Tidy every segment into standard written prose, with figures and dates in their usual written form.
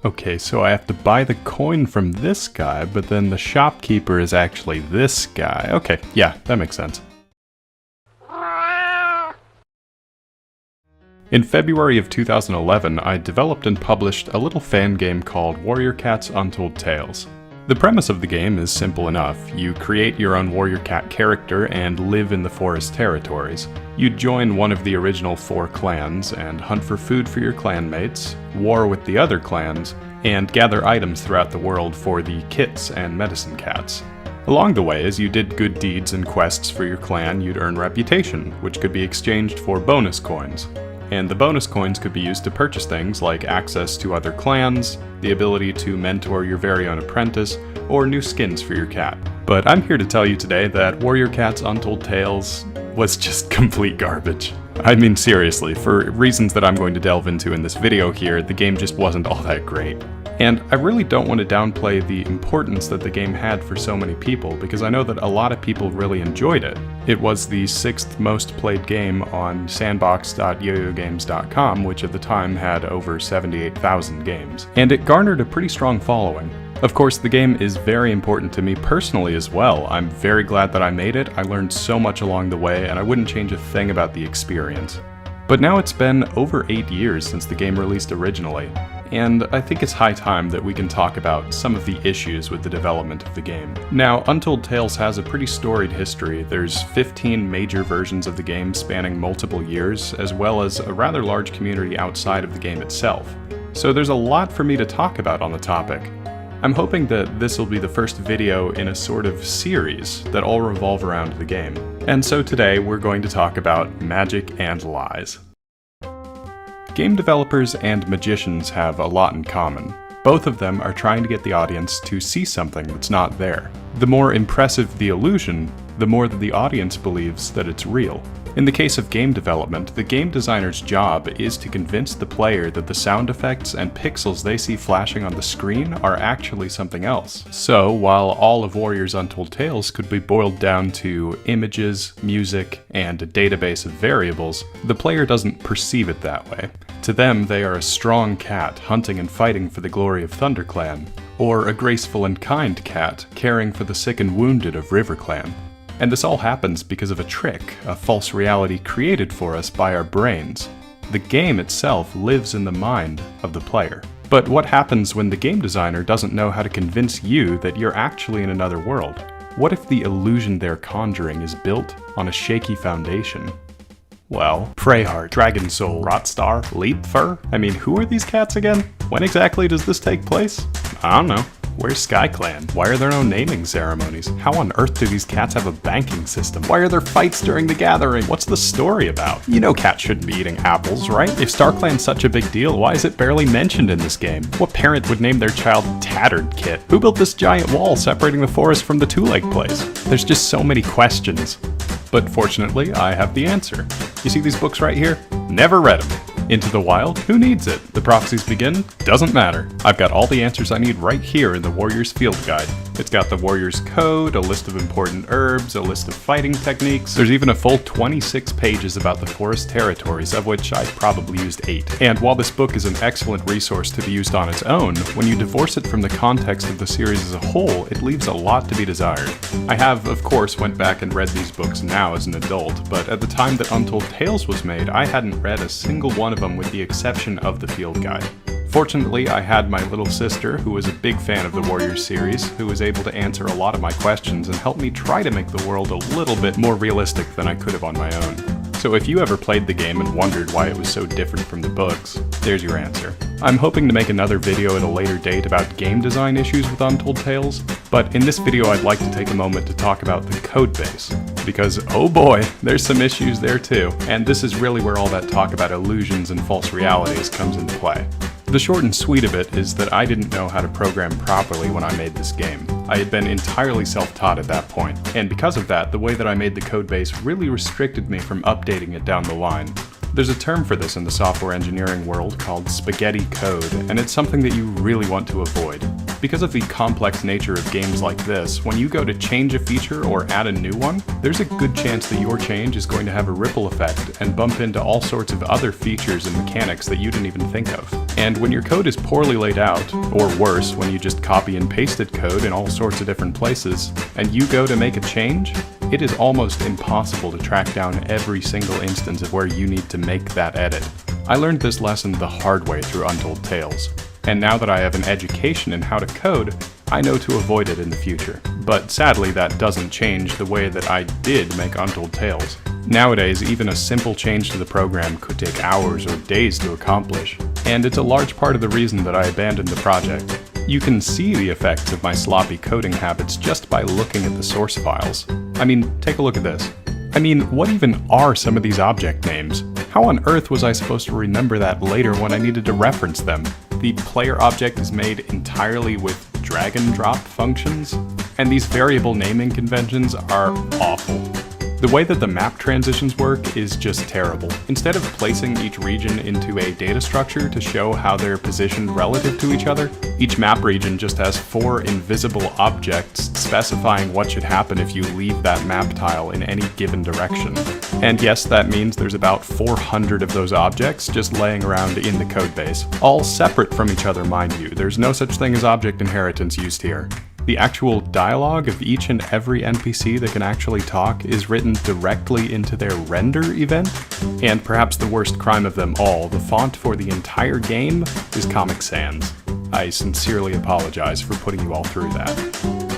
Okay, so I have to buy the coin from this guy, but then the shopkeeper is actually this guy. Okay, yeah, that makes sense. In February of 2011, I developed and published a little fan game called Warrior Cats Untold Tales. The premise of the game is simple enough. You create your own warrior cat character and live in the forest territories. You join one of the original 4 clans and hunt for food for your clanmates, war with the other clans, and gather items throughout the world for the kits and medicine cats. Along the way, as you did good deeds and quests for your clan, you'd earn reputation, which could be exchanged for bonus coins. And the bonus coins could be used to purchase things like access to other clans, the ability to mentor your very own apprentice, or new skins for your cat. But I'm here to tell you today that Warrior Cats Untold Tales was just complete garbage. I mean seriously, for reasons that I'm going to delve into in this video here, the game just wasn't all that great. And I really don't want to downplay the importance that the game had for so many people, because I know that a lot of people really enjoyed it. It was the 6th most played game on sandbox.yoyogames.com, which at the time had over 78,000 games. And it garnered a pretty strong following. Of course, the game is very important to me personally as well. I'm very glad that I made it. I learned so much along the way, and I wouldn't change a thing about the experience. But now it's been over 8 years since the game released originally, and I think it's high time that we can talk about some of the issues with the development of the game. Now, Untold Tales has a pretty storied history. There's 15 major versions of the game spanning multiple years, as well as a rather large community outside of the game itself. So there's a lot for me to talk about on the topic. I'm hoping that this will be the first video in a sort of series that all revolve around the game. And so today we're going to talk about magic and lies. Game developers and magicians have a lot in common. Both of them are trying to get the audience to see something that's not there. The more impressive the illusion, the more that the audience believes that it's real. In the case of game development, the game designer's job is to convince the player that the sound effects and pixels they see flashing on the screen are actually something else. So, while all of Warrior's Untold Tales could be boiled down to images, music, and a database of variables, the player doesn't perceive it that way. To them, they are a strong cat hunting and fighting for the glory of ThunderClan, or a graceful and kind cat caring for the sick and wounded of RiverClan. And this all happens because of a trick, a false reality created for us by our brains. The game itself lives in the mind of the player. But what happens when the game designer doesn't know how to convince you that you're actually in another world? What if the illusion they're conjuring is built on a shaky foundation? Well, Preyheart, Dragon Soul, Rotstar, Leapfur? I mean, who are these cats again? When exactly does this take place? I don't know. Where's SkyClan? Why are there no naming ceremonies? How on earth do these cats have a banking system? Why are there fights during the gathering? What's the story about? You know cats shouldn't be eating apples, right? If StarClan's such a big deal, why is it barely mentioned in this game? What parent would name their child Tattered Kit? Who built this giant wall separating the forest from the two-leg place? There's just so many questions. But fortunately, I have the answer. You see these books right here? Never read them. Into the Wild? Who needs it? The Prophecies Begin? Doesn't matter. I've got all the answers I need right here in the Warrior's Field Guide. It's got the Warrior's Code, a list of important herbs, a list of fighting techniques. There's even a full 26 pages about the forest territories, of which I probably used 8. And while this book is an excellent resource to be used on its own, when you divorce it from the context of the series as a whole, it leaves a lot to be desired. I have, of course, went back and read these books now as an adult, but at the time that Untold Tales was made, I hadn't read a single one of them with the exception of the Field Guide. Fortunately, I had my little sister, who was a big fan of the Warriors series, who was able to answer a lot of my questions and help me try to make the world a little bit more realistic than I could have on my own. So if you ever played the game and wondered why it was so different from the books, there's your answer. I'm hoping to make another video at a later date about game design issues with Untold Tales, but in this video I'd like to take a moment to talk about the codebase. Because, oh boy, there's some issues there too, and this is really where all that talk about illusions and false realities comes into play. The short and sweet of it is that I didn't know how to program properly when I made this game. I had been entirely self-taught at that point, and because of that, the way that I made the codebase really restricted me from updating it down the line. There's a term for this in the software engineering world called spaghetti code, and it's something that you really want to avoid. Because of the complex nature of games like this, when you go to change a feature or add a new one, there's a good chance that your change is going to have a ripple effect and bump into all sorts of other features and mechanics that you didn't even think of. And when your code is poorly laid out, or worse, when you just copy and pasted code in all sorts of different places, and you go to make a change, it is almost impossible to track down every single instance of where you need to make that edit. I learned this lesson the hard way through Untold Tales. And now that I have an education in how to code, I know to avoid it in the future. But sadly, that doesn't change the way that I did make Untold Tales. Nowadays, even a simple change to the program could take hours or days to accomplish, and it's a large part of the reason that I abandoned the project. You can see the effects of my sloppy coding habits just by looking at the source files. I mean, take a look at this. I mean, what even are some of these object names? How on earth was I supposed to remember that later when I needed to reference them? The player object is made entirely with drag and drop functions, and these variable naming conventions are awful. The way that the map transitions work is just terrible. Instead of placing each region into a data structure to show how they're positioned relative to each other, each map region just has 4 invisible objects specifying what should happen if you leave that map tile in any given direction. And yes, that means there's about 400 of those objects just laying around in the codebase, all separate from each other, mind you. There's no such thing as object inheritance used here. The actual dialogue of each and every NPC that can actually talk is written directly into their render event. And perhaps the worst crime of them all, the font for the entire game is Comic Sans. I sincerely apologize for putting you all through that.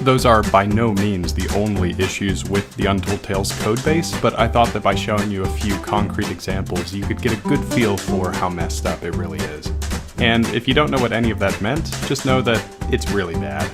Those are by no means the only issues with the Untold Tales codebase, but I thought that by showing you a few concrete examples, you could get a good feel for how messed up it really is. And if you don't know what any of that meant, just know that it's really bad.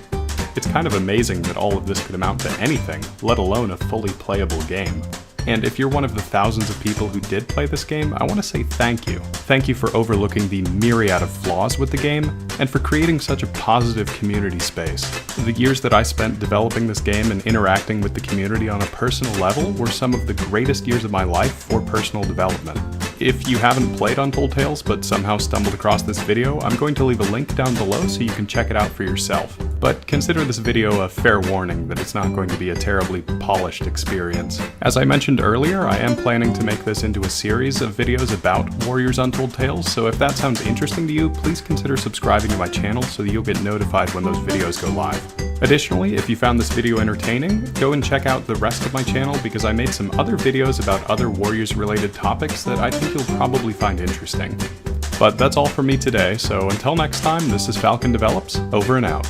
It's kind of amazing that all of this could amount to anything, let alone a fully playable game. And if you're one of the thousands of people who did play this game, I want to say thank you. Thank you for overlooking the myriad of flaws with the game, and for creating such a positive community space. The years that I spent developing this game and interacting with the community on a personal level were some of the greatest years of my life for personal development. If you haven't played Untold Tales but somehow stumbled across this video, I'm going to leave a link down below so you can check it out for yourself. But consider this video a fair warning that it's not going to be a terribly polished experience. As I mentioned earlier, I am planning to make this into a series of videos about Warrior's Untold Tales, so if that sounds interesting to you, please consider subscribing to my channel so that you'll get notified when those videos go live. Additionally, if you found this video entertaining, go and check out the rest of my channel because I made some other videos about other Warriors related topics that I think you'll probably find interesting. But that's all from me today, so until next time, this is FalconDevelops, over and out.